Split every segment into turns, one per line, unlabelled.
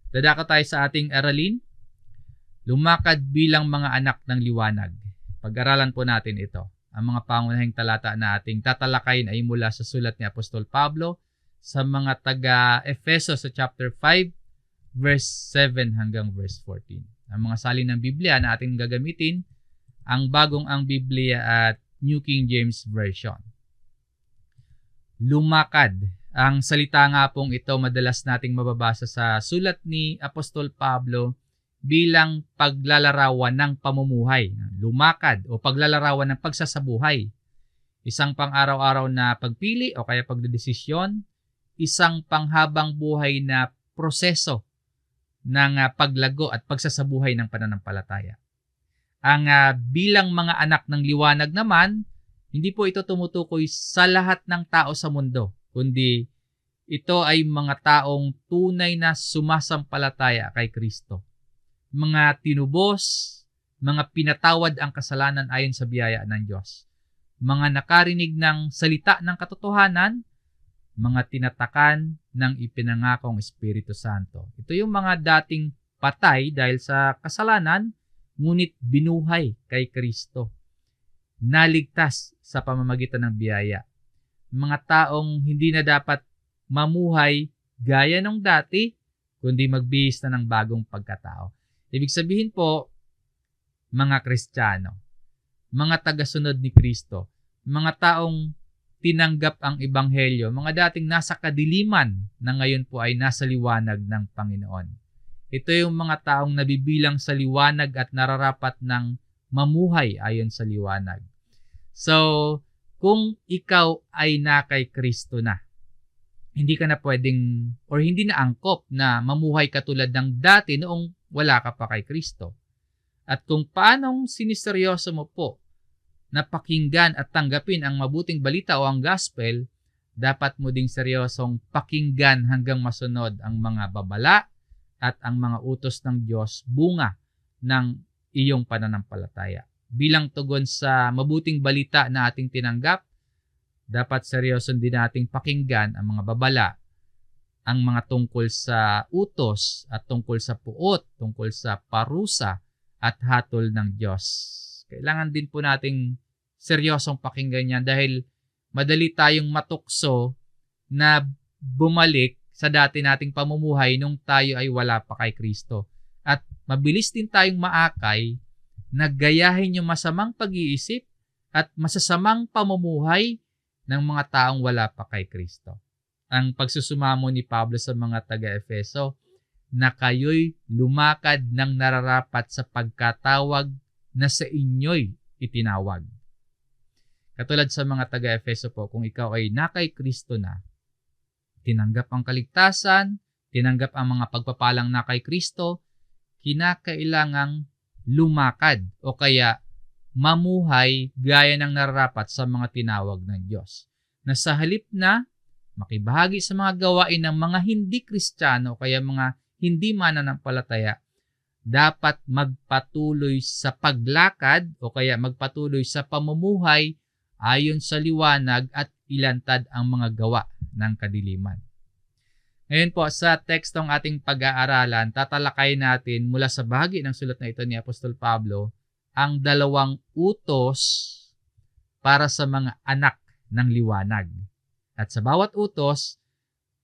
Dadako tayo sa ating aralin. Lumakad bilang mga anak ng liwanag. Pag-aralan po natin ito. Ang mga pangunahing talata na ating tatalakayin ay mula sa sulat ni Apostol Pablo sa mga taga-Efeso sa chapter 5, verse 7 hanggang verse 14. Ang mga salin ng Biblia na ating gagamitin, ang bagong ang Biblia at New King James Version. Lumakad. Ang salita nga pong ito madalas nating mababasa sa sulat ni Apostol Pablo bilang paglalarawan ng pamumuhay. Lumakad o paglalarawan ng pagsasabuhay. Isang pang-araw-araw na pagpili o kaya pagdedesisyon, isang panghabang buhay na proseso ng paglago at pagsasabuhay ng pananampalataya. Ang bilang mga anak ng liwanag naman, hindi po ito tumutukoy sa lahat ng tao sa mundo, kundi ito ay mga taong tunay na sumasampalataya kay Kristo. Mga tinubos, mga pinatawad ang kasalanan ayon sa biyaya ng Diyos. Mga nakarinig ng salita ng katotohanan, mga tinatakan ng ipinangakong Espiritu Santo. Ito yung mga dating patay dahil sa kasalanan, ngunit binuhay kay Kristo. Naligtas sa pamamagitan ng biyaya. Mga taong hindi na dapat mamuhay gaya nung dati, kundi magbihis na ng bagong pagkatao. Ibig sabihin po, mga Kristiyano, mga tagasunod ni Kristo, mga taong tinanggap ang Ebanghelyo, mga dating nasa kadiliman na ngayon po ay nasa liwanag ng Panginoon. Ito yung mga taong nabibilang sa liwanag at nararapat ng mamuhay ayon sa liwanag. So, kung ikaw ay na kay Kristo na, hindi ka na pwedeng or hindi na angkop na mamuhay katulad ng dati noong wala ka pa kay Kristo. At kung paanong siniseryoso mo po na pakinggan at tanggapin ang mabuting balita o ang gospel, dapat mo ding seryosong pakinggan hanggang masunod ang mga babala at ang mga utos ng Diyos, bunga ng iyong pananampalataya. Bilang tugon sa mabuting balita na ating tinanggap, dapat seryoson din nating pakinggan ang mga babala, ang mga tungkol sa utos at tungkol sa puot, tungkol sa parusa at hatol ng Diyos. Kailangan din po nating seryosong pakinggan yan dahil madali tayong matukso na bumalik sa dati nating pamumuhay nung tayo ay wala pa kay Kristo. At mabilis din tayong maakay na gayahin yung masamang pag-iisip at masasamang pamumuhay ng mga taong wala pa kay Kristo. Ang pagsusumamo ni Pablo sa mga taga-Efeso na kayo'y lumakad ng nararapat sa pagkatawag na sa inyo'y itinawag. Katulad sa mga taga-Efeso po, kung ikaw ay na kay Kristo na, tinanggap ang kaligtasan, tinanggap ang mga pagpapalang na kay Kristo, kinakailangang lumakad o kaya mamuhay gaya ng nararapat sa mga tinawag ng Diyos. Na sa halip na makibahagi sa mga gawain ng mga hindi Kristiyano o kaya mga hindi mananampalataya, dapat magpatuloy sa paglakad o kaya magpatuloy sa pamumuhay ayon sa liwanag at ilantad ang mga gawa ng kadiliman. Ngayon po, sa tekstong ating pag-aaralan, tatalakayin natin mula sa bahagi ng sulat na ito ni Apostol Pablo ang dalawang utos para sa mga anak ng liwanag. At sa bawat utos,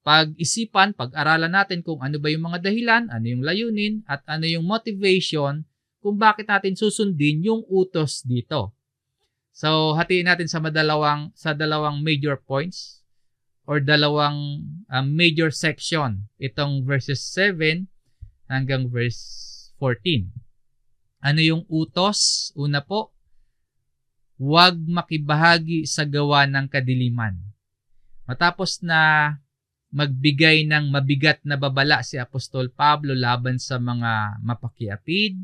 pag-isipan, pag-aralan natin kung ano ba yung mga dahilan, ano yung layunin, at ano yung motivation kung bakit natin susundin yung utos dito. So, hatiin natin sa dalawang major points or dalawang major section itong verses 7 hanggang verse 14. Ano yung utos? Una po, huwag makibahagi sa gawa ng kadiliman. Matapos na magbigay ng mabigat na babala si Apostol Pablo laban sa mga mapakiapid,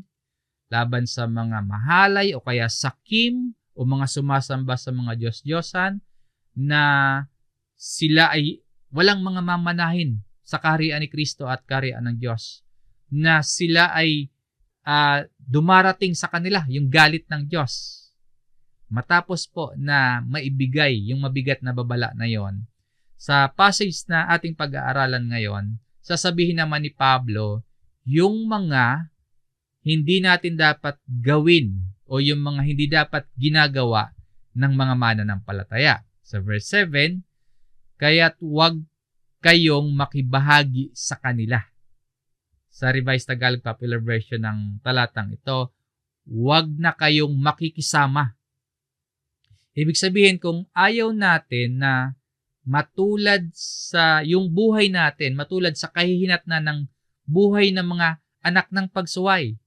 laban sa mga mahalay o kaya sakim o mga sumasamba sa mga Diyos-Diyosan na sila ay walang mga mamanahin sa kaharian ni Kristo at kaharian ng Diyos. Na sila ay dumarating sa kanila yung galit ng Diyos. Matapos po na maibigay yung mabigat na babala na yon, sa passage na ating pag-aaralan ngayon, sasabihin naman ni Pablo yung mga hindi natin dapat gawin o yung mga hindi dapat ginagawa ng mga mananampalataya. Sa verse 7, kaya't huwag kayong makibahagi sa kanila. Sa Revised Tagalog Popular Version ng talatang ito, huwag na kayong makikisama. Ibig sabihin, kung ayaw natin na matulad sa yung buhay natin, matulad sa kahihinatnan ng buhay ng mga anak ng pagsuway,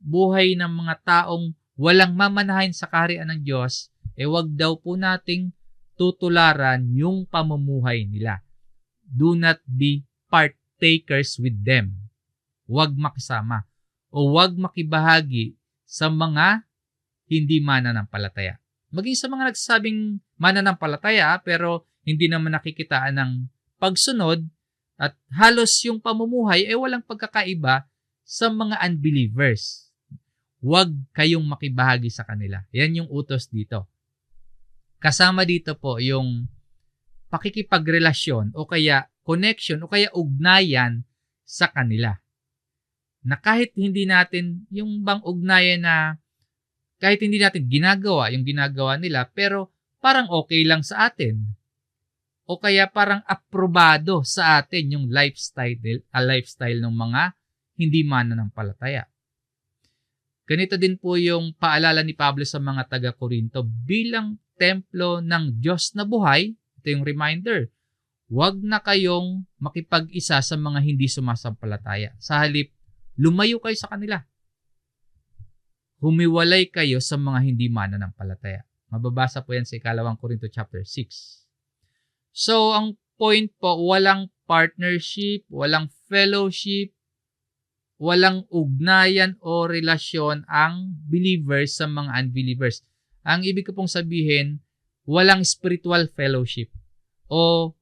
buhay ng mga taong walang mamanahin sa kaharian ng Diyos, wag daw po nating tutularan yung pamumuhay nila. Do not be partakers with them. Huwag makisama o huwag makibahagi sa mga hindi mananampalataya. Maging sa mga nagsasabing mananampalataya pero hindi naman nakikitaan ng pagsunod at halos yung pamumuhay walang pagkakaiba sa mga unbelievers. Huwag kayong makibahagi sa kanila. Yan yung utos dito. Kasama dito po yung pakikipagrelasyon o kaya connection o kaya ugnayan sa kanila. Na kahit hindi natin, yung bang ugnayan na kahit hindi natin ginagawa yung ginagawa nila, pero parang okay lang sa atin. O kaya parang aprobado sa atin yung lifestyle ng mga hindi mananampalataya. Ganito din po yung paalala ni Pablo sa mga taga-Korinto bilang templo ng Diyos na buhay. Ito yung reminder. Huwag na kayong makipag-isa sa mga hindi sumasampalataya. Sa halip, lumayo kayo sa kanila. Humiwalay kayo sa mga hindi mananampalataya. Mababasa po yan sa 2 Korinto chapter 6. So, ang point po, walang partnership, walang fellowship, walang ugnayan o relasyon ang believers sa mga unbelievers. Ang ibig ko pong sabihin, walang spiritual fellowship o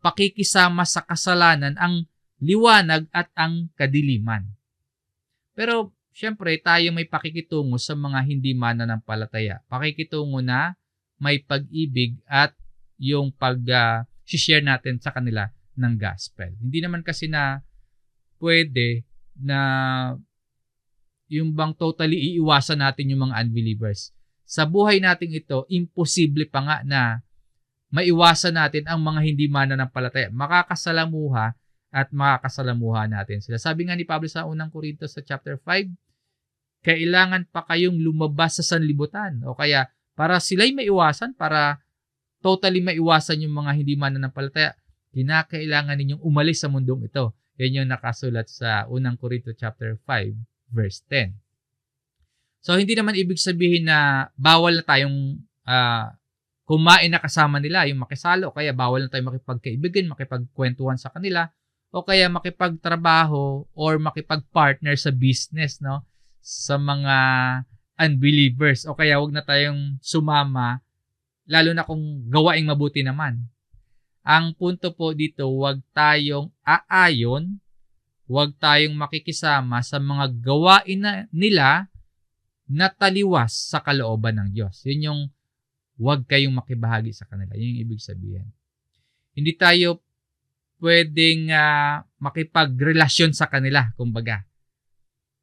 pakikisama sa kasalanan ang liwanag at ang kadiliman. Pero, syempre, tayo may pakikitungo sa mga hindi mananampalataya. Pakikitungo na may pag-ibig at yung pag-share natin sa kanila ng gospel. Hindi naman kasi na pwede na yung bang totally iiwasan natin yung mga unbelievers. Sa buhay natin ito, imposible pa nga na maiwasan natin ang mga hindi mananampalataya. Makakasalamuha at makakasalamuha natin sila. Sabi nga ni Pablo sa unang Korinto sa chapter 5, kailangan pa kayong lumabas sa sanlibutan o kaya para sila'y maiwasan, para totally maiwasan yung mga hindi mananampalataya, kinakailangan ninyong umalis sa mundong ito. Yan yung nakasulat sa unang Korinto chapter 5 verse 10. So hindi naman ibig sabihin na bawal na tayong kumain na kasama nila, yung makisalo, o kaya bawal na tayong makipagkaibigan, makipagkwentuhan sa kanila, o kaya makipagtrabaho or makipagpartner sa business, no, sa mga unbelievers, o kaya wag na tayong sumama lalo na kung gawaing mabuti naman. Ang punto po dito, wag tayong aayon, wag tayong makikisama sa mga gawain nila na taliwas sa kalooban ng Diyos. Yun yung wag kayong makibahagi sa kanila. Yun yung ibig sabihin. Hindi tayo pwedeng makipagrelasyon sa kanila, kumbaga.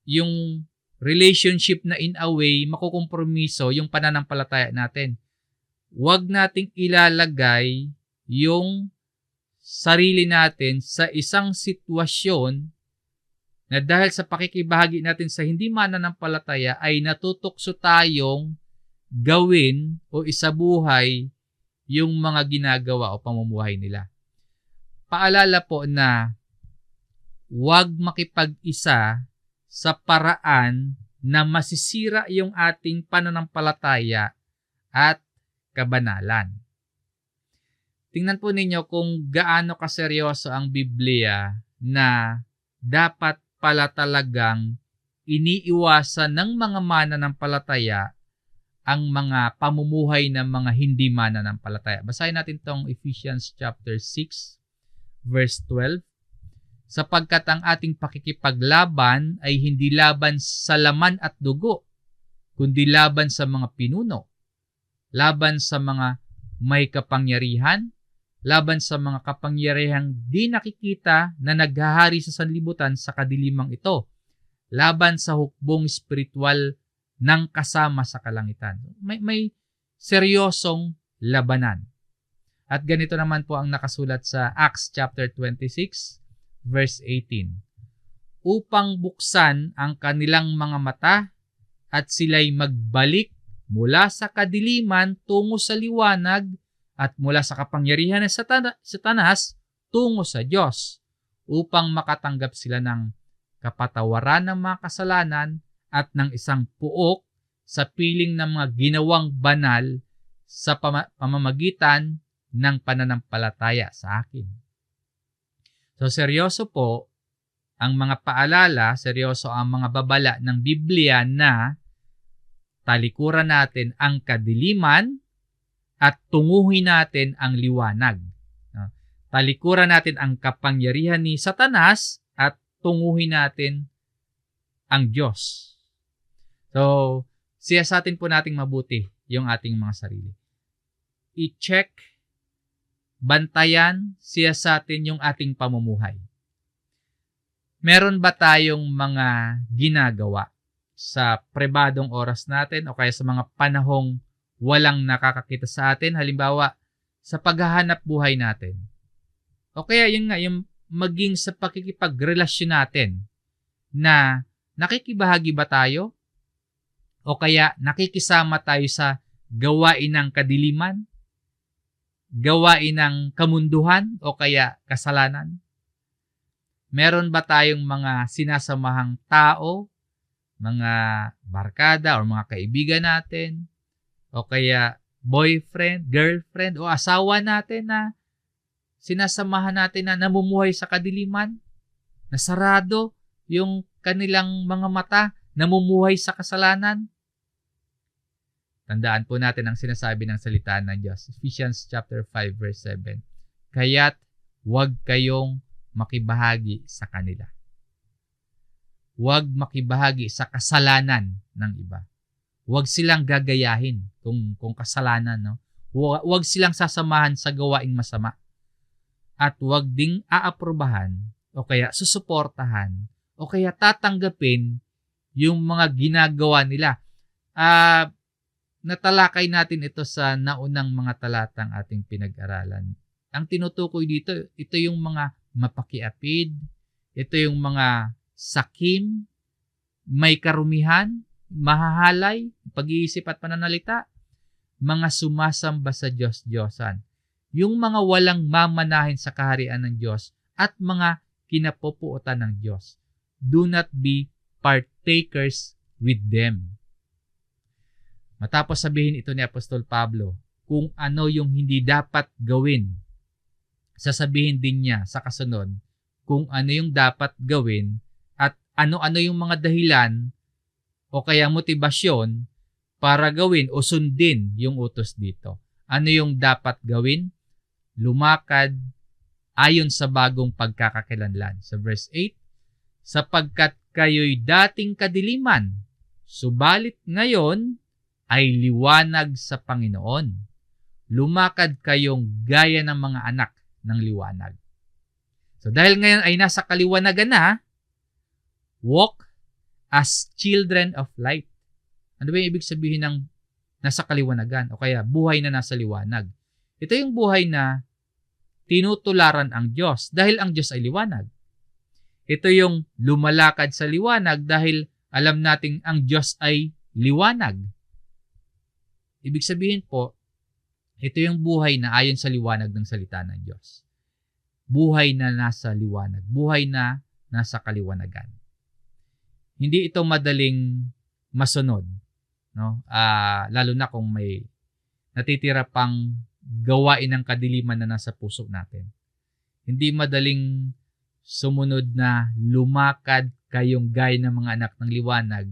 Yung relationship na in a way, makukompromiso yung pananampalataya natin. Huwag nating ilalagay yung sarili natin sa isang sitwasyon na dahil sa pakikibahagi natin sa hindi mananampalataya ay natutokso tayong gawin o isabuhay yung mga ginagawa o pamumuhay nila. Paalala po na huwag makipag-isa sa paraan na masisira yung ating pananampalataya at kabanalan. Tingnan po ninyo kung gaano kaseryoso ang Biblia na dapat pala talagang iniiwasan ng mga mananampalataya ang mga pamumuhay ng mga hindi mananampalataya. Basahin natin tong Ephesians chapter 6 verse 12. Sapagkat ang ating pakikipaglaban ay hindi laban sa laman at dugo, kundi laban sa mga pinuno, laban sa mga may kapangyarihan, laban sa mga kapangyarihang di nakikita na naghahari sa sanlibutan sa kadilimang ito, laban sa hukbong spiritual ng kasama sa kalangitan. May seryosong labanan. At ganito naman po ang nakasulat sa Acts chapter 26 verse 18. Upang buksan ang kanilang mga mata at sila'y magbalik mula sa kadiliman tungo sa liwanag at mula sa kapangyarihan ng Satanas tungo sa Diyos, upang makatanggap sila ng kapatawaran ng mga kasalanan at ng isang puok sa piling ng mga ginawang banal sa pamamagitan ng pananampalataya sa akin. So seryoso po ang mga paalala, seryoso ang mga babala ng Biblia na talikuran natin ang kadiliman at tunguhin natin ang liwanag. Talikuran natin ang kapangyarihan ni Satanas at tunguhin natin ang Diyos. So, siyasatin po nating mabuti yung ating mga sarili. I-check, bantayan, siyasatin yung ating pamumuhay. Meron ba tayong mga ginagawa sa pribadong oras natin o kaya sa mga panahong walang nakakakita sa atin, halimbawa sa paghahanap buhay natin? O kaya yun nga, yung maging sa pakikipagrelasyon natin na nakikibahagi ba tayo? O kaya nakikisama tayo sa gawain ng kadiliman? Gawain ng kamunduhan o kaya kasalanan? Meron ba tayong mga sinasamahang tao, mga barkada o mga kaibigan natin, o kaya boyfriend, girlfriend o asawa natin na sinasamahan natin na namumuhay sa kadiliman, na sarado yung kanilang mga mata, namumuhay sa kasalanan? Tandaan po natin ang sinasabi ng salita ng Diyos. Ephesians chapter 5 verse 7. Kaya't huwag kayong makibahagi sa kanila. Huwag makibahagi sa kasalanan ng iba. Huwag silang gagayahin kung kasalanan, no? Huwag silang sasamahan sa gawaing masama. At huwag ding aaprubahan o kaya susuportahan o kaya tatanggapin yung mga ginagawa nila. Natalakay natin ito sa naunang mga talatang ating pinag-aralan. Ang tinutukoy dito, ito yung mga mapakiapid, ito yung mga sakim, may karumihan, mahahalay, pag-iisip at pananalita, mga sumasamba sa Diyos-Diyosan, yung mga walang mamanahin sa kaharian ng Diyos at mga kinapupuotan ng Diyos. Do not be partakers with them. Matapos sabihin ito ni Apostol Pablo, kung ano yung hindi dapat gawin, sasabihin din niya sa kasunod kung ano yung dapat gawin at ano-ano yung mga dahilan o kaya motibasyon para gawin o sundin yung utos dito. Ano yung dapat gawin? Lumakad ayon sa bagong pagkakakilanlan. Sa verse 8, sapagkat kayo'y dating kadiliman, subalit ngayon ay liwanag sa Panginoon. Lumakad kayong gaya ng mga anak ng liwanag. So dahil ngayon ay nasa kaliwanagan na, walk as children of light. Ano ba yung ibig sabihin ng nasa kaliwanagan o kaya buhay na nasa liwanag? Ito yung buhay na tinutularan ang Diyos dahil ang Diyos ay liwanag. Ito yung lumalakad sa liwanag dahil alam nating ang Diyos ay liwanag. Ibig sabihin po, ito yung buhay na ayon sa liwanag ng salita ng Diyos. Buhay na nasa liwanag. Buhay na nasa kaliwanagan. Hindi ito madaling masunod. No? Lalo na kung may natitira pang gawain ng kadiliman na nasa puso natin. Hindi madaling sumunod na lumakad kayong gaya ng mga anak ng liwanag.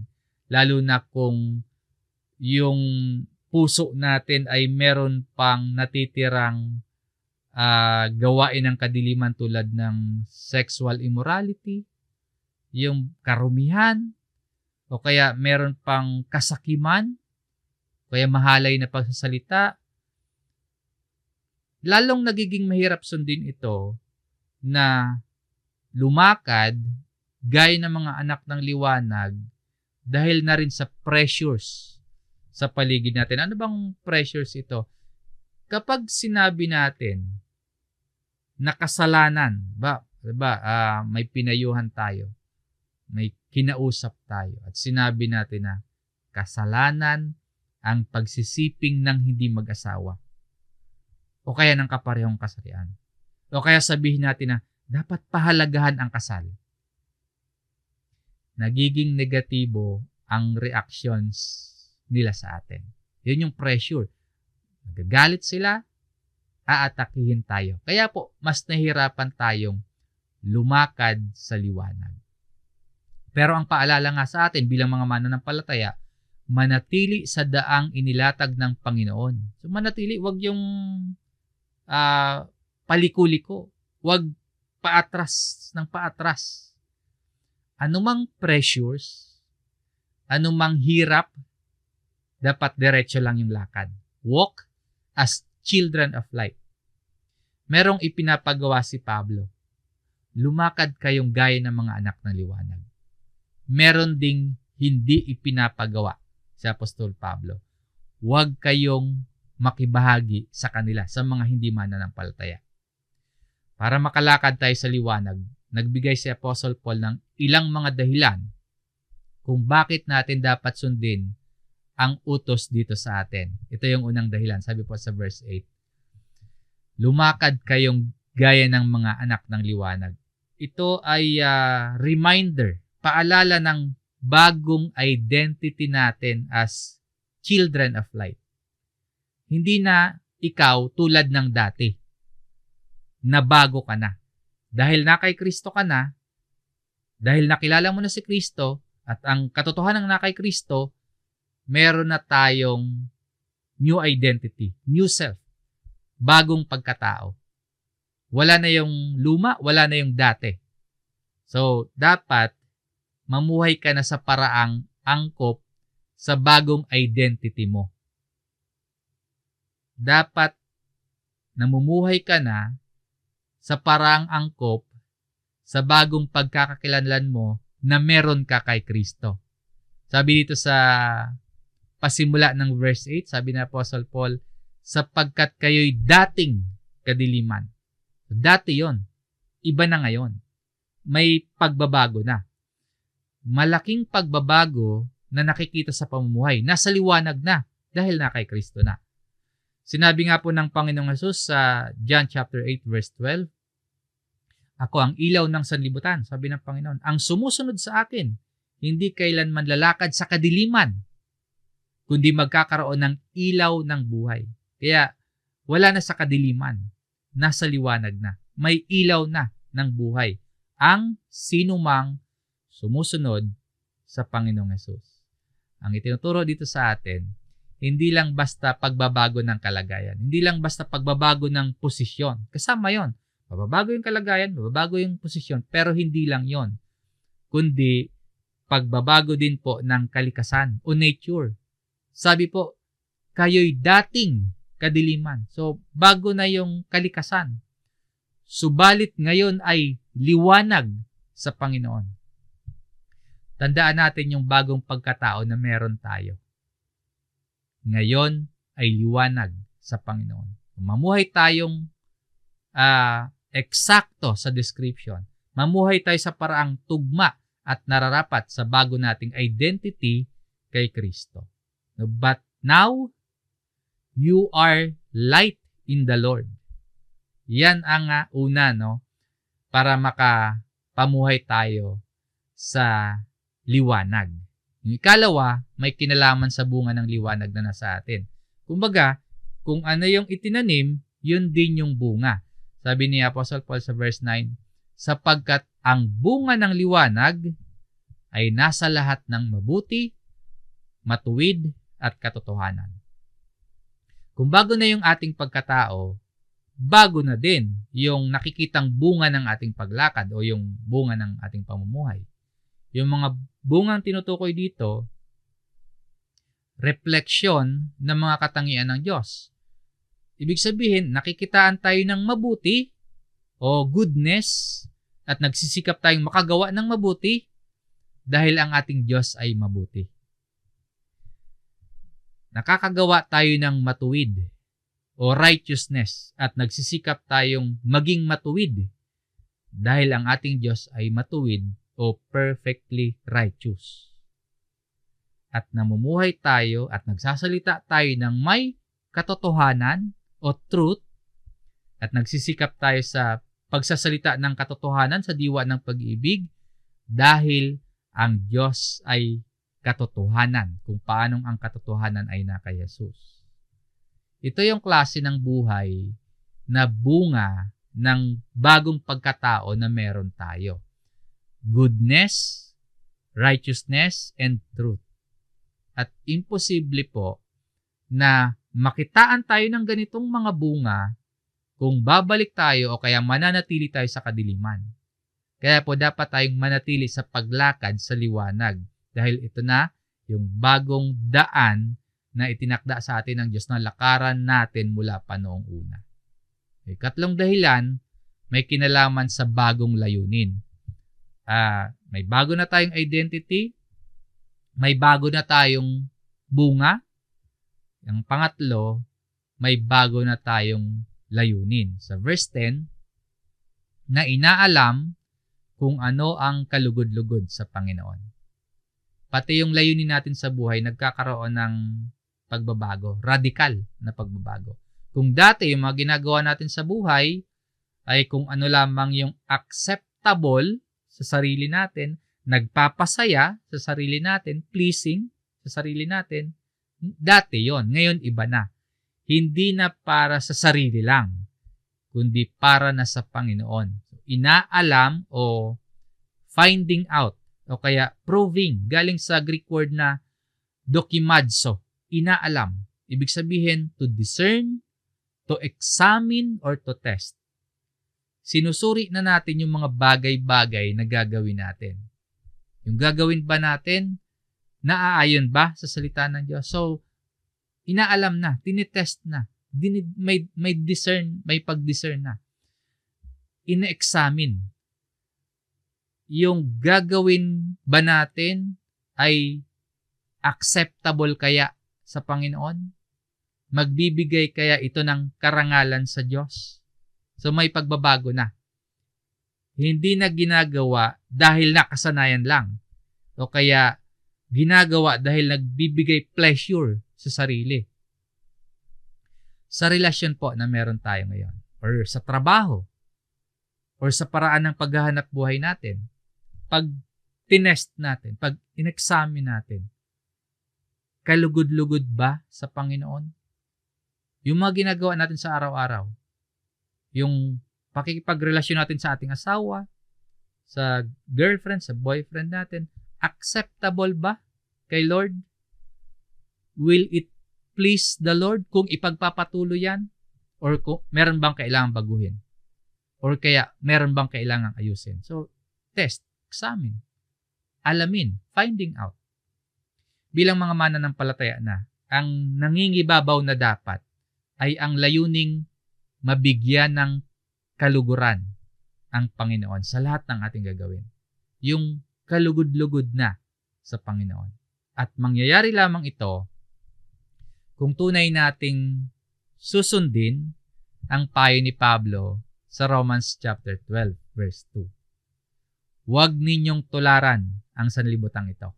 Lalo na kung yung puso natin ay meron pang natitirang gawain ng kadiliman tulad ng sexual immorality, yung karumihan, o kaya meron pang kasakiman, o kaya mahalay na pagsasalita. lalong nagiging mahirap sundin ito na lumakad gaya ng mga anak ng liwanag dahil na rin sa pressures sa paligid natin. Ano bang pressures ito? Kapag sinabi natin na kasalanan, may pinayuhan tayo, may kinausap tayo, at sinabi natin na kasalanan ang pagsisiping ng hindi mag-asawa o kaya ng kaparehong kasarian. O kaya sabihin natin na dapat pahalagahan ang kasal. Nagiging negatibo ang reactions nila sa atin. Yun yung pressure. Nagagalit sila, aatakihin tayo. Kaya po, mas nahihirapan tayong lumakad sa liwanag. Pero ang paalala nga sa atin bilang mga mananampalataya, manatili sa daang inilatag ng Panginoon. So manatili, wag yung paliko-liko. Wag paatras ng paatras. Anumang pressures, anumang hirap, dapat diretso lang yung lakad. Walk as children of light. Merong ipinapagawa si Pablo. Lumakad kayong gaya ng mga anak ng liwanag. Meron ding hindi ipinapagawa si Apostol Pablo. Huwag kayong makibahagi sa kanila, sa mga hindi mananampalataya. Para makalakad tayo sa liwanag, nagbigay si Apostle Paul ng ilang mga dahilan kung bakit natin dapat sundin ang utos dito sa atin. Ito yung unang dahilan. Sabi po sa verse 8, lumakad kayong gaya ng mga anak ng liwanag. Ito ay reminder, paalala ng bagong identity natin as children of light. Hindi na ikaw tulad ng dati, na bago ka na. Dahil na kay Kristo ka na, dahil nakilala mo na si Kristo, at ang katotohanan ng na kay Kristo, meron na tayong new identity, new self, bagong pagkatao. Wala na yung luma, wala na yung dati. So, dapat mamuhay ka na sa paraang angkop sa bagong identity mo. Dapat namumuhay ka na sa paraang angkop sa bagong pagkakakilanlan mo na meron ka kay Kristo. Sabi dito sa pasimula ng verse 8, sabi na Apostle Paul, sapagkat kayo'y dating kadiliman. Dati yon, iba na ngayon. May pagbabago na. Malaking pagbabago na nakikita sa pamumuhay. Nasa liwanag na dahil na kay Kristo na. Sinabi nga po ng Panginoong Hesus sa John chapter 8 verse 12, ako ang ilaw ng sanlibutan, sabi ng Panginoon. Ang sumusunod sa akin, hindi kailanman lalakad sa kadiliman, kundi magkakaroon ng ilaw ng buhay. Kaya wala na sa kadiliman, nasa liwanag na. May ilaw na ng buhay ang sinumang sumusunod sa Panginoong Hesus. Ang itinuturo dito sa atin, hindi lang basta pagbabago ng kalagayan, hindi lang basta pagbabago ng posisyon. Kasama yon. Mababago yung kalagayan, mababago yung posisyon, pero hindi lang yon, kundi pagbabago din po ng kalikasan o nature. Sabi po, kayo'y dating kadiliman. So, bago na yung kalikasan. Subalit ngayon ay liwanag sa Panginoon. Tandaan natin yung bagong pagkatao na meron tayo. Ngayon ay liwanag sa Panginoon. Mamuhay tayong eksakto sa description. Mamuhay tayo sa paraang tugma at nararapat sa bago nating identity kay Kristo. But now, you are light in the Lord. Yan ang una, para makapamuhay tayo sa liwanag. Yung ikalawa, may kinalaman sa bunga ng liwanag na nasa atin. Kumbaga, kung ano yung itinanim, yun din yung bunga. Sabi ni Apostle Paul sa verse 9, sapagkat ang bunga ng liwanag ay nasa lahat ng mabuti, matuwid, at katotohanan. Kung bago na yung ating pagkatao, bago na din yung nakikitang bunga ng ating paglakad o yung bunga ng ating pamumuhay. Yung mga bungang tinutukoy dito, refleksyon ng mga katangian ng Diyos. Ibig sabihin, nakikitaan tayo ng mabuti o goodness at nagsisikap tayong makagawa ng mabuti dahil ang ating Diyos ay mabuti. Nakakagawa tayo ng matuwid o righteousness at nagsisikap tayong maging matuwid dahil ang ating Diyos ay matuwid o perfectly righteous. At namumuhay tayo at nagsasalita tayo ng may katotohanan o truth at nagsisikap tayo sa pagsasalita ng katotohanan sa diwa ng pag-ibig dahil ang Diyos ay katotohanan, kung paanong ang katotohanan ay naka Jesus. Ito yung klase ng buhay na bunga ng bagong pagkatao na meron tayo. Goodness, righteousness, and truth. At imposible po na makitaan tayo ng ganitong mga bunga kung babalik tayo o kaya mananatili tayo sa kadiliman. Kaya po dapat tayong manatili sa paglakad sa liwanag dahil ito na yung bagong daan na itinakda sa atin ng Diyos na lakaran natin mula pa noong una. Ikatlong dahilan, may kinalaman sa bagong layunin. May bago na tayong identity, may bago na tayong bunga. Ang pangatlo, may bago na tayong layunin. Sa verse 10, na inaalam kung ano ang kalugod-lugod sa Panginoon. Pati yung layunin natin sa buhay, nagkakaroon ng pagbabago, radikal na pagbabago. Kung dati yung mga ginagawa natin sa buhay ay kung ano lamang yung acceptable sa sarili natin, nagpapasaya sa sarili natin, pleasing sa sarili natin, dati yon. Ngayon iba na. Hindi na para sa sarili lang, kundi para na sa Panginoon. So, inaalam o finding out o kaya proving, galing sa Greek word na dokimadso, inaalam. Ibig sabihin to discern, to examine, or to test. Sinusuri na natin yung mga bagay-bagay na gagawin natin. Yung gagawin ba natin, naaayon ba sa salita ng Diyos? So, inaalam na, tinitest na, may discern, may pag-discern na. Ina-examine. Yung gagawin ba natin ay acceptable kaya sa Panginoon? Magbibigay kaya ito ng karangalan sa Diyos? So may pagbabago na. Hindi na ginagawa dahil nakasanayan lang. O kaya ginagawa dahil nagbibigay pleasure sa sarili. Sa relasyon po na meron tayo ngayon, or sa trabaho, or sa paraan ng paghahanap buhay natin, pag tinest natin, pag in-examine natin, kalugod-lugod ba sa Panginoon? Yung mga ginagawa natin sa araw-araw, yung pakikipagrelasyon natin sa ating asawa, sa girlfriend, sa boyfriend natin, acceptable ba kay Lord? Will it please the Lord kung ipagpapatuloy yan? Or kung meron bang kailangang baguhin? Or kaya meron bang kailangang ayusin? So, test, examine, alamin, finding out. Bilang mga mananampalataya na, ang nangingibabaw na dapat ay ang layuning mabigyan ng kaluguran ang Panginoon sa lahat ng ating gagawin. Yung kalugod-lugod na sa Panginoon. At mangyayari lamang ito kung tunay nating susundin ang payo ni Pablo sa Romans chapter 12 verse 2. Huwag ninyong tularan ang sanlibutan ito,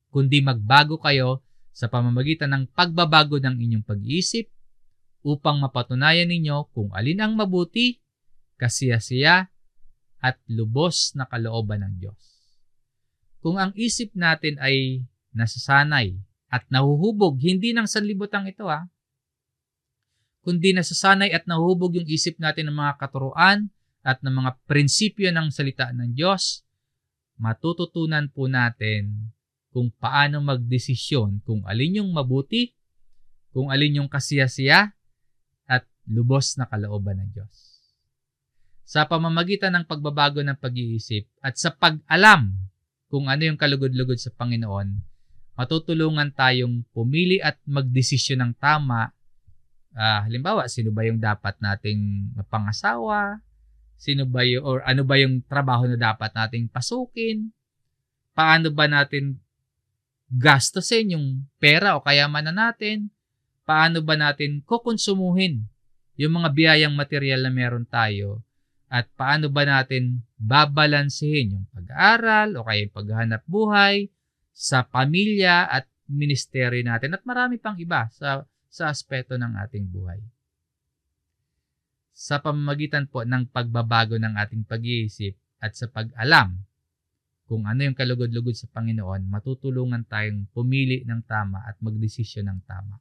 kundi magbago kayo sa pamamagitan ng pagbabago ng inyong pag-iisip upang mapatunayan ninyo kung alin ang mabuti, kasiyasiya, at lubos na kalooban ng Diyos. Kung ang isip natin ay nasasanay at nahuhubog, hindi ng sanlibutan ito kundi nasasanay at nahuhubog yung isip natin ng mga katuruan at ng mga prinsipyo ng salita ng Diyos, matututunan po natin kung paano magdesisyon kung alin yung mabuti, kung alin yung kasiyasiya, at lubos na kalooban ng Diyos. Sa pamamagitan ng pagbabago ng pag-iisip at sa pag-alam kung ano yung kalugod-lugod sa Panginoon, matutulungan tayong pumili at magdesisyon ng tama Halimbawa, sino ba yung dapat nating mapangasawa? Sino ba yung, or ano ba yung trabaho na dapat nating pasukin? Paano ba natin gastusin yung pera o kayamanan natin? Paano ba natin kukonsumuhin yung mga biyayang material na meron tayo? At paano ba natin babalansehin yung pag-aaral o kaya yung paghahanap buhay sa pamilya at ministeryo natin at marami pang iba sa aspeto ng ating buhay. Sa pamamagitan po ng pagbabago ng ating pag-iisip at sa pag-alam kung ano yung kalugod-lugod sa Panginoon, matutulungan tayong pumili ng tama at magdesisyon ng tama.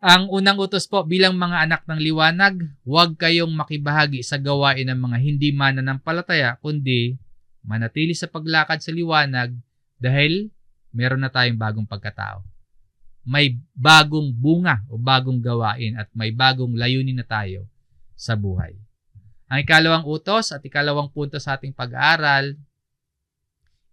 Ang unang utos po bilang mga anak ng liwanag, huwag kayong makibahagi sa gawain ng mga hindi mananampalataya, kundi manatili sa paglakad sa liwanag dahil meron na tayong bagong pagkatao. May bagong bunga o bagong gawain at may bagong layunin na tayo sa buhay. Ang ikalawang utos at ikalawang punto sa ating pag-aaral,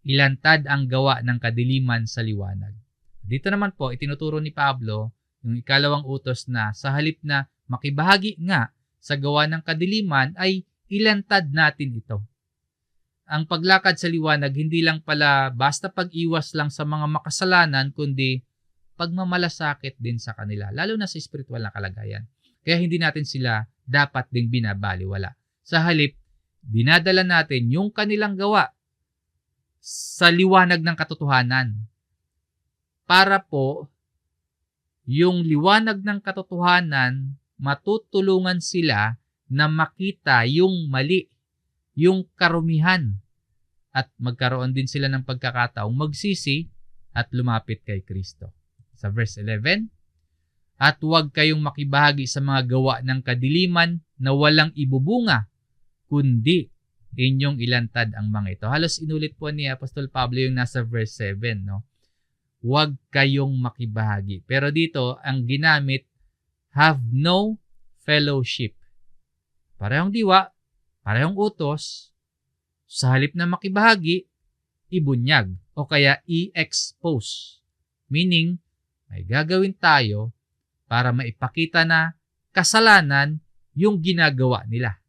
ilantad ang gawa ng kadiliman sa liwanag. Dito naman po, itinuturo ni Pablo yung ikalawang utos na sa halip na makibahagi nga sa gawa ng kadiliman ay ilantad natin ito. Ang paglakad sa liwanag hindi lang pala basta pag-iwas lang sa mga makasalanan kundi pagmamalasakit din sa kanila, lalo na sa spiritual na kalagayan. Kaya hindi natin sila dapat ding binabaliwala. Sa halip, dinadala natin yung kanilang gawa sa liwanag ng katotohanan para po yung liwanag ng katotohanan matutulungan sila na makita yung mali, yung karumihan at magkaroon din sila ng pagkakataong magsisi at lumapit kay Kristo. Sa verse 11, at huwag kayong makibahagi sa mga gawa ng kadiliman na walang ibubunga, kundi inyong ilantad ang mga ito. Halos inulit po ni Apostol Pablo yung nasa verse 7, no? Huwag kayong makibahagi. Pero dito, ang ginamit, have no fellowship. Parehong diwa, parehong utos, sa halip na makibahagi, ibunyag o kaya i-expose. Meaning, may gagawin tayo para maipakita na kasalanan yung ginagawa nila.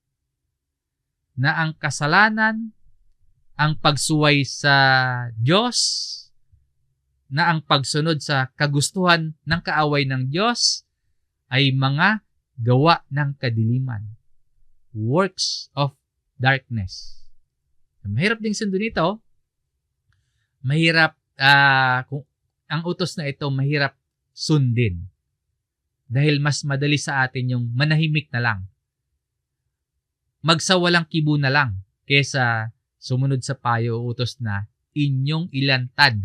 Na ang kasalanan, ang pagsuway sa Diyos, na ang pagsunod sa kagustuhan ng kaaway ng Diyos ay mga gawa ng kadiliman. Works of darkness. Mahirap ding sundin ito. Mahirap, kung ang utos na ito, mahirap sundin. Dahil mas madali sa atin yung manahimik na lang. Magsawalang kibo na lang kesa sumunod sa payo o utos na inyong ilantad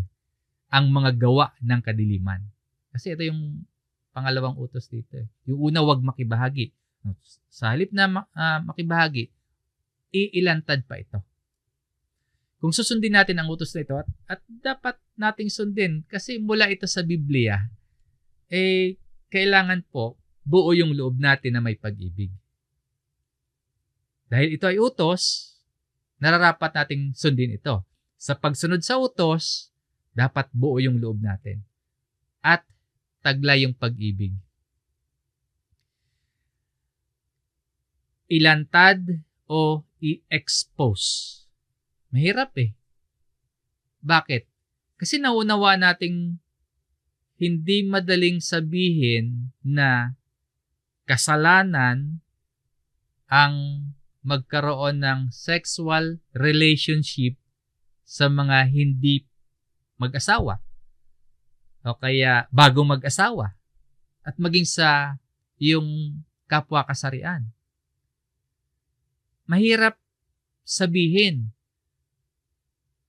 ang mga gawa ng kadiliman. Kasi ito yung pangalawang utos dito. Yung una, wag makibahagi. Sa halip na makibahagi, iilantad pa ito. Kung susundin natin ang utos na ito, at dapat nating sundin kasi mula ito sa Biblia, kailangan po buo yung loob natin na may pag-ibig. Dahil ito ay utos, nararapat nating sundin ito. Sa pagsunod sa utos, dapat buo yung loob natin. At taglay yung pag-ibig. Ilantad o i-expose. Mahirap eh. Bakit? Kasi naunawa nating hindi madaling sabihin na kasalanan ang magkaroon ng sexual relationship sa mga hindi mag-asawa o kaya bago mag-asawa at maging sa yung kapwa kasarian. Mahirap sabihin.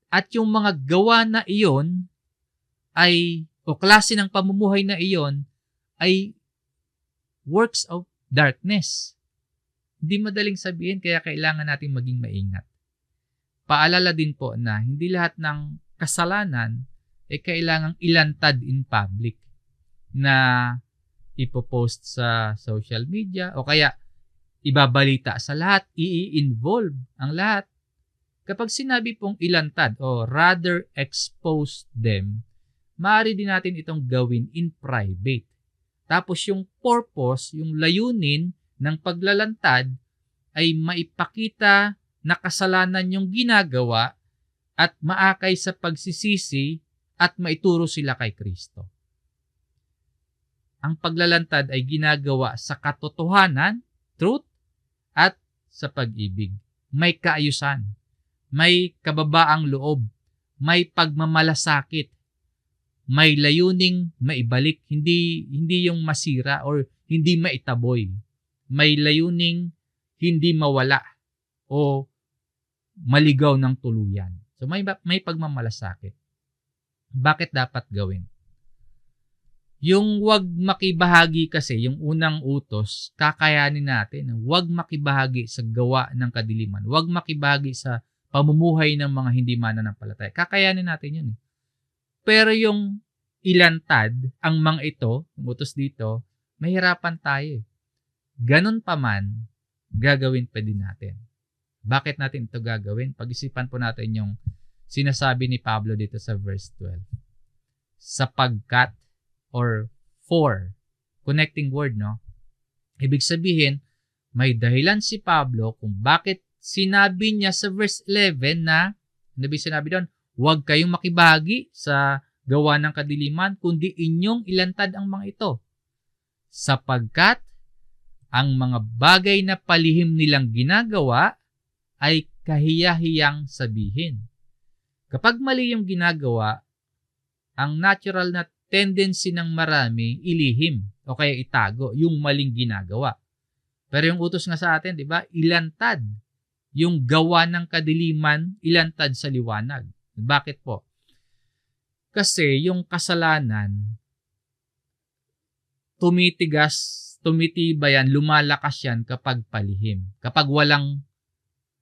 At yung mga gawa na iyon ay o klase ng pamumuhay na iyon ay works of darkness. Hindi madaling sabihin kaya kailangan natin maging maingat. Paalala din po na hindi lahat ng kasalanan ay kailangang ilantad in public na ipopost sa social media o kaya ibabalita sa lahat, i-involve ang lahat. Kapag sinabi pong ilantad o rather expose them, maaari din natin itong gawin in private. Tapos yung purpose, yung layunin ng paglalantad ay maipakita na kasalanan yung ginagawa at maakay sa pagsisisi at maituro sila kay Kristo. Ang paglalantad ay ginagawa sa katotohanan, truth, at sa pag-ibig. May kaayusan, may kababaang loob, may pagmamalasakit, may layuning maibalik, hindi yung masira or hindi maitaboy. May layuning hindi mawala o maligaw ng tuluyan. So may pagmamalasakit. Bakit dapat gawin? Yung wag makibahagi kasi, yung unang utos, kakayanin natin. Wag makibahagi sa gawa ng kadiliman. Wag makibahagi sa pamumuhay ng mga hindi mananampalataya. Kakayanin natin yun. Pero yung ilantad, ang mga ito, yung utos dito, mahirapan tayo. Ganun pa man, gagawin pa din natin. Bakit natin ito gagawin? Pag-isipan po natin yung sinasabi ni Pablo dito sa verse 12. Sapagkat or for, connecting word, no? Ibig sabihin, may dahilan si Pablo kung bakit sinabi niya sa verse 11 na, sinabi doon, huwag kayong makibahagi sa gawa ng kadiliman, kundi inyong ilantad ang mga ito. Sapagkat ang mga bagay na palihim nilang ginagawa ay kahiya-hiyang sabihin. Kapag mali yung ginagawa, ang natural na tendency ng marami ilihim o kaya itago yung maling ginagawa. Pero yung utos nga sa atin, di ba? Ilantad yung gawa ng kadiliman, ilantad sa liwanag. Bakit po? Kasi yung kasalanan, tumitibay yan, lumalakas yan kapag palihim. Kapag walang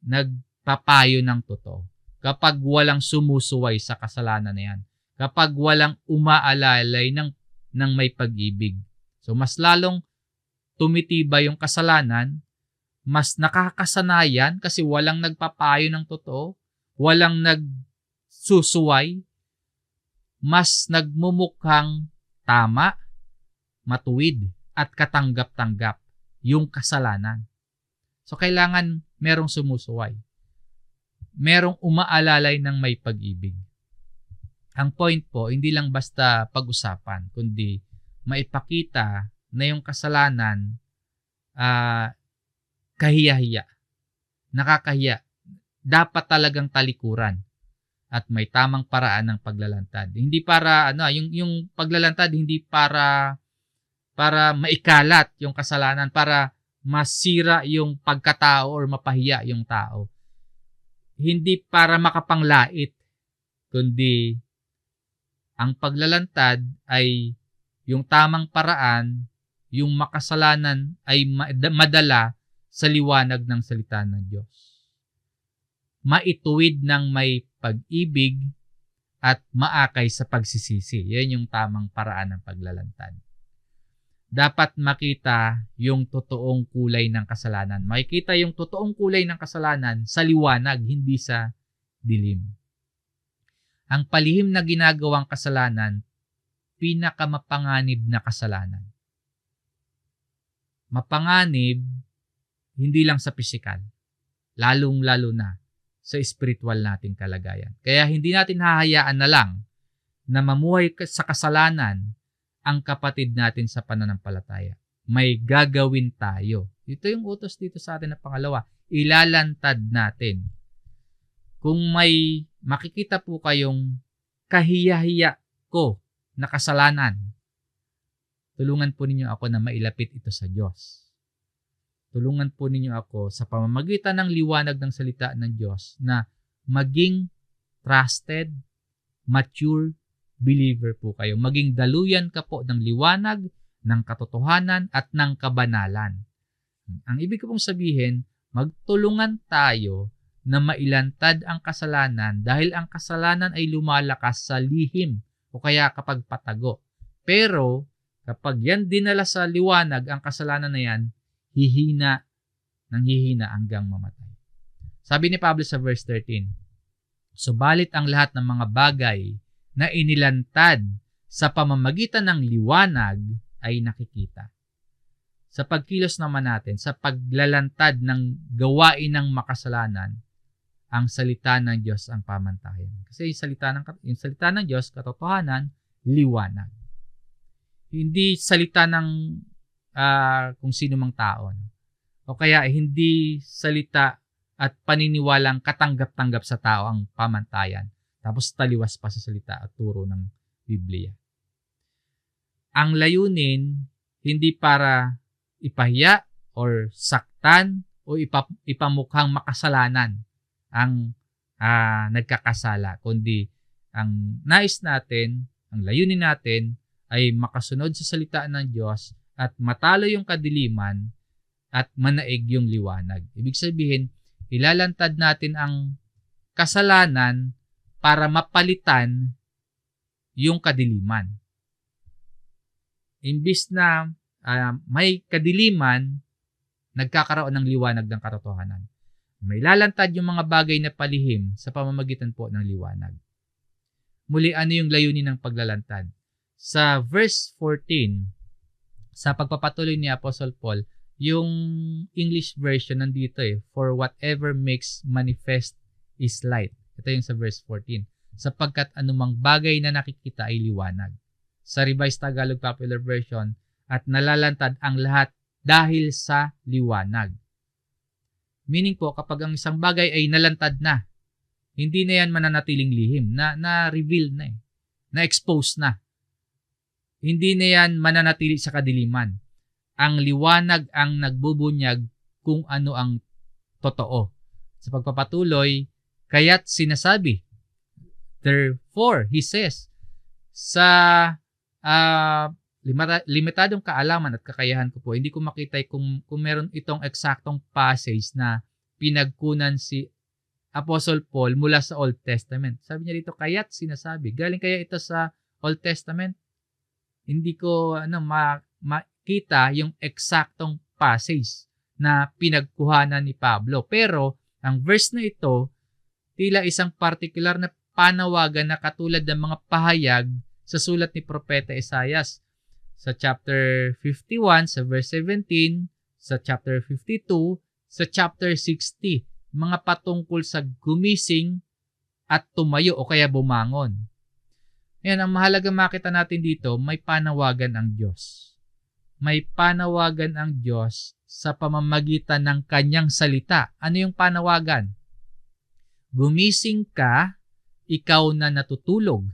nagpapayo ng totoo. Kapag walang sumusuway sa kasalanan na yan. Kapag walang umaalalay ng may pag-ibig. So mas lalong tumitibay yung kasalanan, mas nakakasanayan kasi walang nagpapayo ng totoo, walang nagsusuway, mas nagmumukhang tama, matuwid, at katanggap-tanggap yung kasalanan. So kailangan merong sumusuway. Merong umaalalay ng may pag-ibig. Ang point po, hindi lang basta pag-usapan, kundi maipakita na yung kasalanan kahiya-hiya, nakakahiya, dapat talagang talikuran at may tamang paraan ng paglalantad. Hindi para yung paglalantad hindi para maikalat yung kasalanan, para masira yung pagkatao or mapahiya yung tao. Hindi para makapanglait, kundi ang paglalantad ay yung tamang paraan, yung makasalanan ay madala sa liwanag ng salita ng Diyos. Maituwid ng may pag-ibig at maakay sa pagsisisi. Yan yung tamang paraan ng paglalantad. Dapat makita yung totoong kulay ng kasalanan. Makikita yung totoong kulay ng kasalanan sa liwanag, hindi sa dilim. Ang palihim na ginagawang kasalanan, pinakamapanganib na kasalanan. Mapanganib, hindi lang sa pisikal, lalong-lalo na sa spiritual nating kalagayan. Kaya hindi natin hahayaan na lang na mamuhay sa kasalanan ang kapatid natin sa pananampalataya. May gagawin tayo. Ito yung utos dito sa atin na pangalawa. Ilalantad natin. Kung may makikita po kayong kahiya-hiya ko na kasalanan, tulungan po ninyo ako na mailapit ito sa Diyos. Tulungan po ninyo ako sa pamamagitan ng liwanag ng salita ng Diyos na maging trusted, mature believer po kayo. Maging daluyan ka po ng liwanag, ng katotohanan at ng kabanalan. Ang ibig ko pong sabihin, magtulungan tayo na mailantad ang kasalanan dahil ang kasalanan ay lumalakas sa lihim o kaya kapag patago. Pero kapag yan dinala sa liwanag, ang kasalanan na yan, hihina hanggang mamatay. Sabi ni Pablo sa verse 13, subalit ang lahat ng mga bagay na inilantad sa pamamagitan ng liwanag ay nakikita. Sa pagkilos naman natin, sa paglalantad ng gawain ng makasalanan, ang salita ng Diyos ang pamantayan. Kasi yung salita ng Diyos, katotohanan, liwanag. Hindi salita ng kung sino mang tao. No? O kaya hindi salita at paniniwalang katanggap-tanggap sa tao ang pamantayan. Tapos taliwas pa sa salita at turo ng Biblia. Ang layunin, hindi para ipahiya or saktan o ipamukhang makasalanan ang nagkakasala, kundi ang nais natin, ang layunin natin ay makasunod sa salita ng Diyos at matalo yung kadiliman at manaig yung liwanag. Ibig sabihin, ilalantad natin ang kasalanan para mapalitan yung kadiliman. Imbis na may kadiliman, nagkakaroon ng liwanag ng katotohanan. May lalantad yung mga bagay na palihim sa pamamagitan po ng liwanag. Muli, ano yung layunin ng paglalantad? Sa verse 14, sa pagpapatuloy ni Apostle Paul, yung English version nandito for whatever makes manifest is light. Ito yung sa verse 14. Sapagkat anumang bagay na nakikita ay liwanag. Sa Revised Tagalog Popular Version, at nalalantad ang lahat dahil sa liwanag. Meaning po, kapag ang isang bagay ay nalantad na, hindi na yan mananatiling lihim, na-reveal na na-expose na. Hindi na yan mananatili sa kadiliman. Ang liwanag ang nagbubunyag kung ano ang totoo. Sa pagpapatuloy, kaya't sinasabi, therefore, he says, sa limitadong kaalaman at kakayahan ko po, hindi ko makita kung meron itong eksaktong passage na pinagkunan si Apostle Paul mula sa Old Testament. Sabi niya dito, kaya't sinasabi. Galing kaya ito sa Old Testament? Hindi ko makita yung eksaktong passage na pinagkuhanan ni Pablo. Pero, ang verse na ito, tila isang particular na panawagan na katulad ng mga pahayag sa sulat ni Propeta Isaias. Sa chapter 51, sa verse 17, sa chapter 52, sa chapter 60, mga patungkol sa gumising at tumayo o kaya bumangon. Ngayon, ang mahalaga makita natin dito, may panawagan ang Diyos. May panawagan ang Diyos sa pamamagitan ng kanyang salita. Ano yung panawagan? Gumising ka, ikaw na natutulog.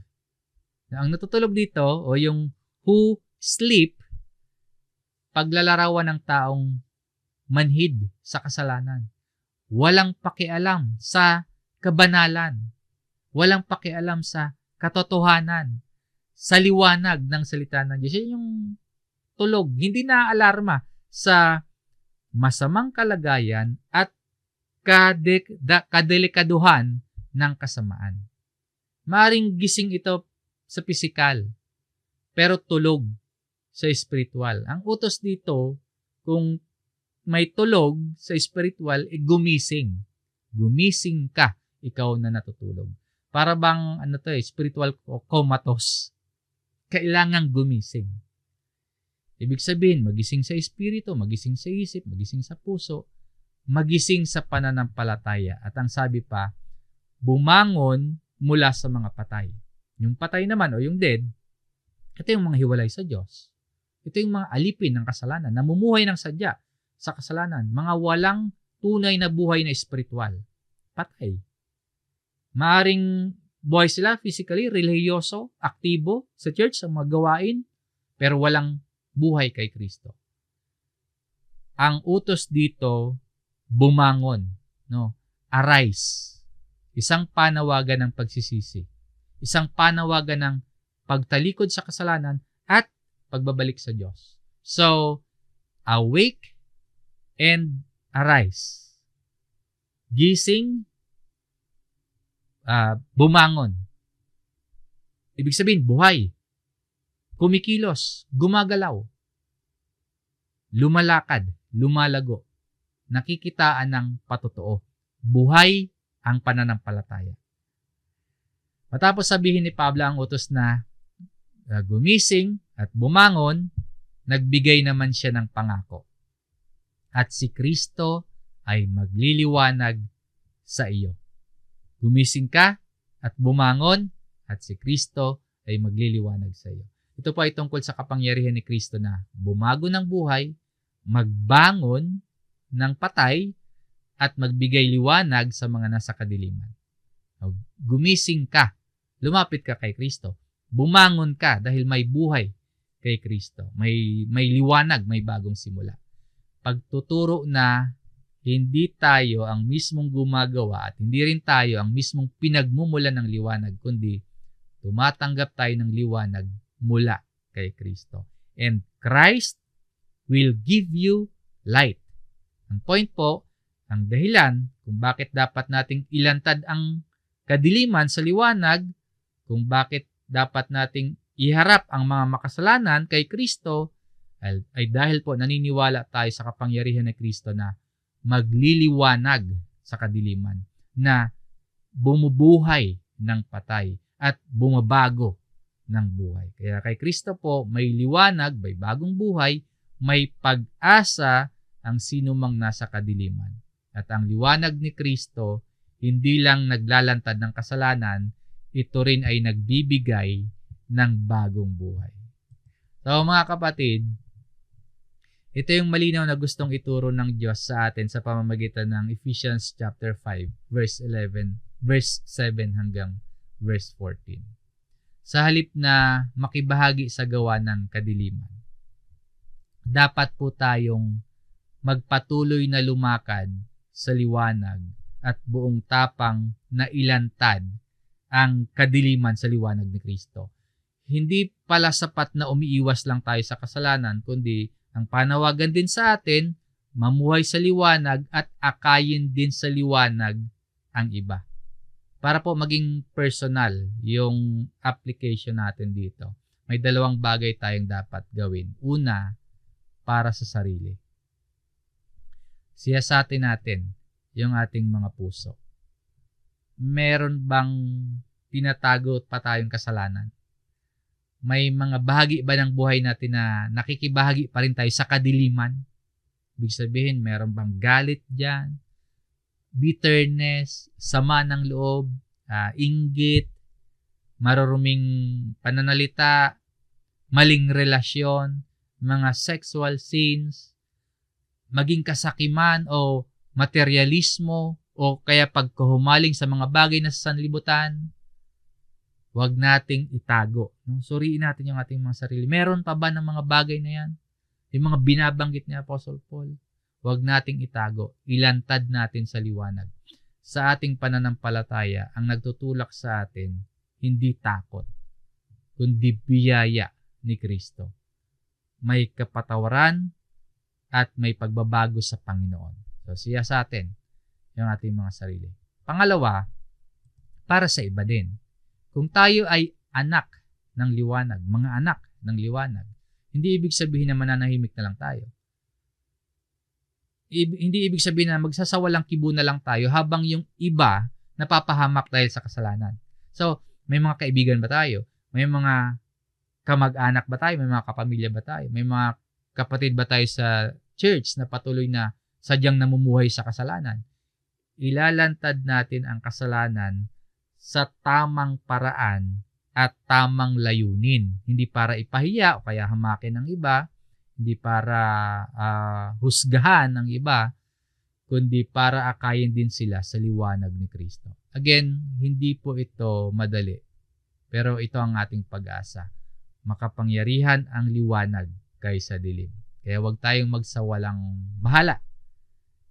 Ang natutulog dito, o yung who sleep, paglalarawan ng taong manhid sa kasalanan. Walang pakialam sa kabanalan. Walang pakialam sa katotohanan. Sa liwanag ng salita ng Diyos. Yan yung tulog. Hindi na-alarma sa masamang kalagayan at kadelikaduhan ng kasamaan. Maaring gising ito sa pisikal, pero tulog sa espiritual. Ang utos dito, kung may tulog sa espiritual, gumising. Gumising ka, ikaw na natutulog. Para bang spiritual comatose. Kailangang gumising. Ibig sabihin, magising sa espiritu, magising sa isip, magising sa puso, magising sa pananampalataya. At ang sabi pa, bumangon mula sa mga patay. Yung patay naman o yung dead, ito yung mga hiwalay sa Diyos. Ito yung mga alipin ng kasalanan, namumuhay ng sadya sa kasalanan, mga walang tunay na buhay na espiritual. Patay. Maaring buhay sila physically, religyoso, aktibo sa church, sa mga gawain, pero walang buhay kay Kristo. Ang utos dito, bumangon, arise. Isang panawagan ng pagsisisi. Isang panawagan ng pagtalikod sa kasalanan at pagbabalik sa Diyos. So, awake and arise. Gising, bumangon. Ibig sabihin, buhay. Kumikilos, gumagalaw. Lumalakad, lumalago. Nakikitaan ng patotoo. Buhay ang pananampalataya. Matapos sabihin ni Pablo ang utos na gumising at bumangon, nagbigay naman siya ng pangako. At si Kristo ay magliliwanag sa iyo. Gumising ka at bumangon at si Kristo ay magliliwanag sa iyo. Ito po ay tungkol sa kapangyarihan ni Kristo na bumago ng buhay, magbangon ng patay, at magbigay liwanag sa mga nasa kadiliman. Gumising ka, lumapit ka kay Kristo. Bumangon ka dahil may buhay kay Kristo. May liwanag, may bagong simula. Pagtuturo na hindi tayo ang mismong gumagawa at hindi rin tayo ang mismong pinagmumulan ng liwanag, kundi tumatanggap tayo ng liwanag mula kay Kristo. And Christ will give you light. Ang point po, ang dahilan kung bakit dapat nating ilantad ang kadiliman sa liwanag, kung bakit dapat nating iharap ang mga makasalanan kay Kristo, ay dahil po naniniwala tayo sa kapangyarihan ni Kristo na magliliwanag sa kadiliman, na bumubuhay ng patay at bumabago ng buhay. Kaya kay Kristo po may liwanag, may bagong buhay, may pag-asa ang sino mang nasa kadiliman. At ang liwanag ni Kristo hindi lang naglalantad ng kasalanan, ito rin ay nagbibigay ng bagong buhay. So mga kapatid, ito yung malinaw na gustong ituro ng Diyos sa atin sa pamamagitan ng Ephesians chapter 5, verse 11, verse 7 hanggang verse 14. Sa halip na makibahagi sa gawa ng kadiliman, dapat po tayong magpatuloy na lumakad sa liwanag at buong tapang na ilantad ang kadiliman sa liwanag ni Kristo. Hindi pala sapat na umiiwas lang tayo sa kasalanan, kundi ang panawagan din sa atin, mamuhay sa liwanag at akayin din sa liwanag ang iba. Para po maging personal yung application natin dito, may dalawang bagay tayong dapat gawin. Una, para sa sarili. Siyasatin natin yung ating mga puso. Meron bang tinatago pa tayong kasalanan? May mga bahagi ba ng buhay natin na nakikibahagi pa rin tayo sa kadiliman? Ibig sabihin, meron bang galit dyan? Bitterness, sama ng loob, inggit, maruruming pananalita, maling relasyon, mga sexual sins, maging kasakiman o materialismo o kaya pagkahumaling sa mga bagay na sa sanlibutan, huwag nating itago. Suriin natin yung ating mga sarili. Meron pa ba ng mga bagay na yan? Yung mga binabanggit ni Apostle Paul? Huwag nating itago. Ilantad natin sa liwanag. Sa ating pananampalataya, ang nagtutulak sa atin, hindi takot, kundi biyaya ni Kristo. May kapatawaran at may pagbabago sa Panginoon. So, siya sa atin yung ating mga sarili. Pangalawa, para sa iba din. Kung tayo ay anak ng liwanag, mga anak ng liwanag, hindi ibig sabihin na mananahimik na lang tayo. Hindi ibig sabihin na magsasawalang kibo na lang tayo habang yung iba napapahamak dahil sa kasalanan. So, may mga kaibigan ba tayo? May mga kamag-anak ba tayo? May mga kapamilya ba tayo? May mga kapatid ba tayo sa church na patuloy na sadyang namumuhay sa kasalanan? Ilalantad natin ang kasalanan sa tamang paraan at tamang layunin. Hindi para ipahiya o kaya hamakin ng iba, hindi para husgahan ng iba, kundi para akayin din sila sa liwanag ni Kristo. Again, hindi po ito madali, pero ito ang ating pag-asa. Makapangyarihan ang liwanag kaysa dilim. Kaya huwag tayong magsawalang bahala.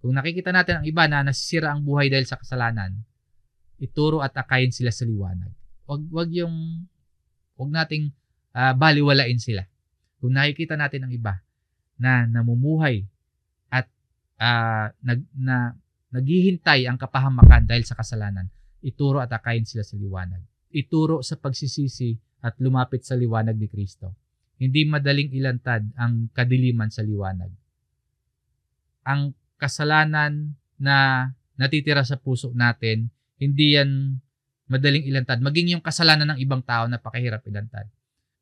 Kung nakikita natin ang iba na nasisira ang buhay dahil sa kasalanan, ituro at akayin sila sa liwanag. Huwag nating baliwalain sila. Kung nakikita natin ang iba na namumuhay at naghihintay ang kapahamakan dahil sa kasalanan, ituro at akayin sila sa liwanag. Ituro sa pagsisisi at lumapit sa liwanag ni Kristo. Hindi madaling ilantad ang kadiliman sa liwanag. Ang kasalanan na natitira sa puso natin, hindi yan madaling ilantad. Maging yung kasalanan ng ibang tao, napakahirap ilantad.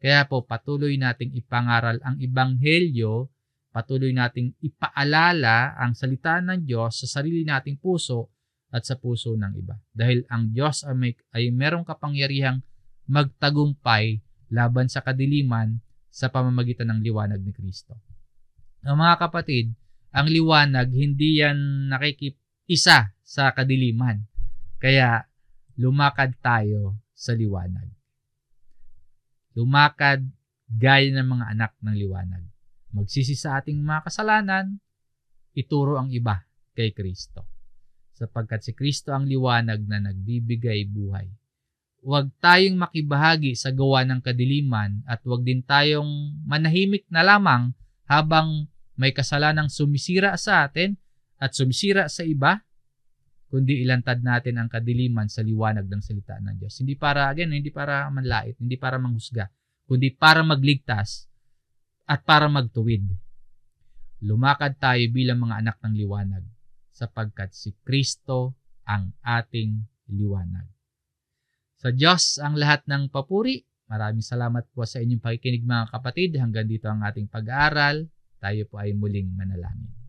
Kaya po patuloy nating ipangaral ang Ebanghelyo, patuloy nating ipaalala ang salita ng Diyos sa sarili nating puso at sa puso ng iba. Dahil ang Diyos ay merong kapangyarihang magtagumpay laban sa kadiliman sa pamamagitan ng liwanag ni Kristo. Ang mga kapatid, ang liwanag hindi yan nakikisa sa kadiliman. Kaya lumakad tayo sa liwanag. Lumakad gaya ng mga anak ng liwanag. Magsisi sa ating mga kasalanan, ituro ang iba kay Kristo. Sapagkat si Kristo ang liwanag na nagbibigay buhay. Huwag tayong makibahagi sa gawa ng kadiliman at huwag din tayong manahimik na lamang habang may kasalanang sumisira sa atin at sumisira sa iba, kundi ilantad natin ang kadiliman sa liwanag ng salita ng Diyos. Hindi para manlait, hindi para manghusga, kundi para magligtas at para magtuwid. Lumakad tayo bilang mga anak ng liwanag sapagkat si Kristo ang ating liwanag. Sa Diyos ang lahat ng papuri. Maraming salamat po sa inyong pakikinig mga kapatid. Hanggang dito ang ating pag-aaral. Tayo po ay muling manalangin.